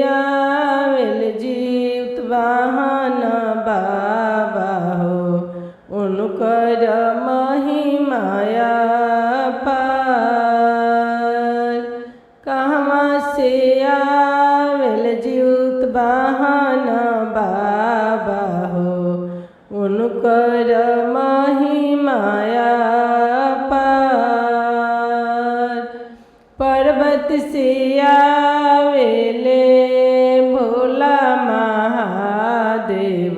आवेल जीवत वाहन बाबा हो उनकर महिमाया पार। कहवा से आवेल जीवत वाहन बाबा हो उनकर महिमाया पार। पर्वत से आवेले भोला महादेव,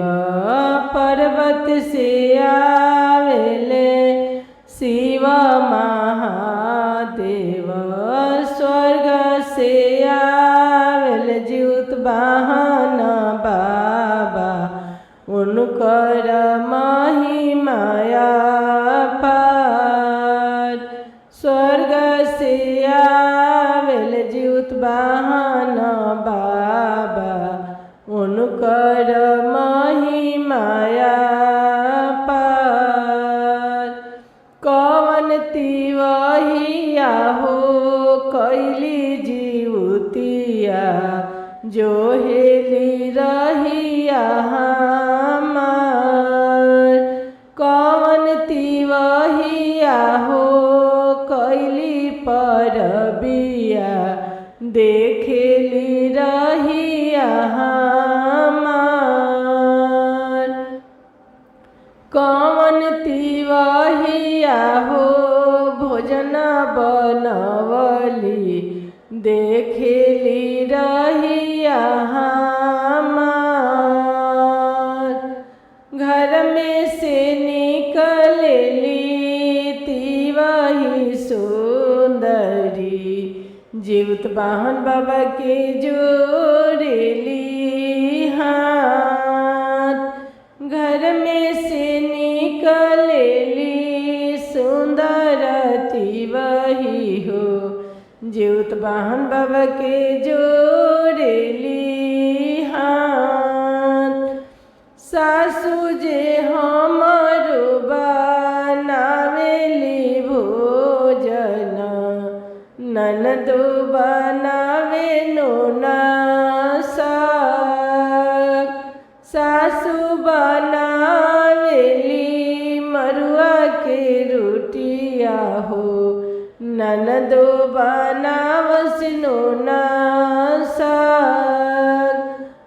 पर्वत से आवेले शिव महादेव। स्वर्ग से आवेल जीवत वाहन बाबा उनकर महिमाया पार। स्वर्ग से आवेल जीवत वाहन बाबा उनकर महिमाया पार। कवन तिवहिया हो कैली जीवतिया जो हेली रहिया हमार। कवन तिवहिया हो कैली परबिया देखेली रहिया हमार। कवन तिवहिया हो भोजन बनवली देखेली रहिया हमार। घर में से निकलेली तिवही सुंदरी जीवत वाहन बाबा के जोड़ेली हाथ। घर में से निकलेली सुंदर तिवही हो जीवत वाहन बाबा के जोड़ेली हाथ। सासू जे हमरो बनावेली भोजन, ननदो बनावे नोना साग। सासू बनावेली मरुआ के रोटिया हो, ननदो बनावस नोना साग।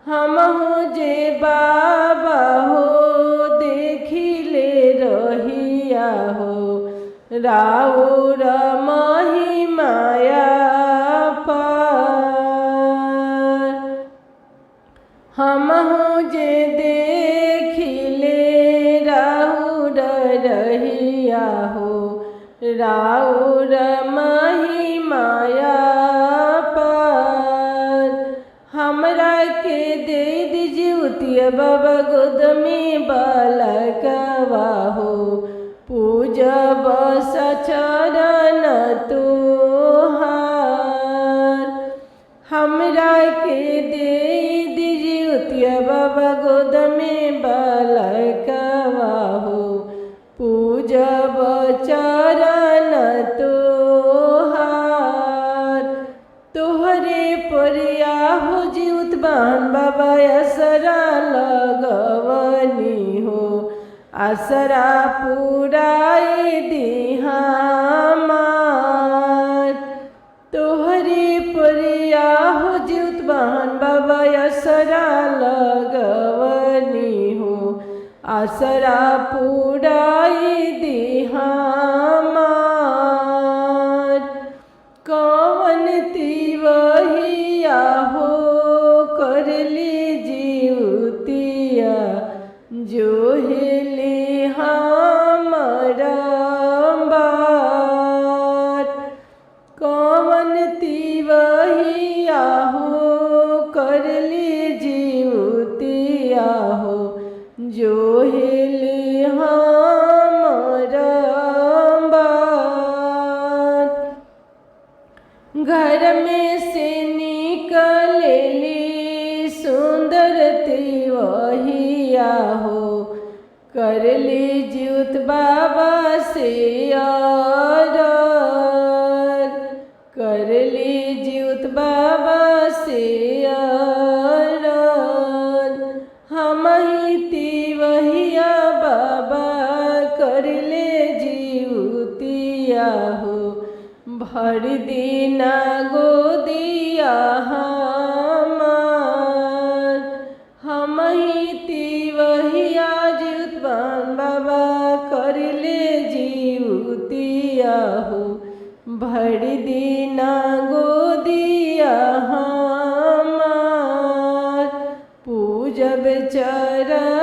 हमहु जे बाबा हो देखिले रहिया हो राउर महिमाया पार। हमहु जे देखिले राउर रहिया हो राउर महिमाया पार। हमरा के दे दीजिए बाबा गोद में बालकवा हो पूजब सचरण तोहार। हमरा के दे दीजिए बाबा गोद में बालकवा हो पूजब चरण तोहार। तोहरे परिया हो जीवत वाहन बाबा असरा लगवनी हो, आसरा पुराई दी हमार। तोहरे परिया हो जीवत वाहन बाबा असरा लगवनी हो, आसरा पुराई दी हमार। कवन तिवहिया हो करली जीवतिया जो हेली हमरा बार। कवन तिवहिया हो करली जीवतिया हो जो हेली हमरा बार। घर में से निकलेली सुंदर तिवहिया हो करली जीवत बाबा से करली जीवत बाबा से चरण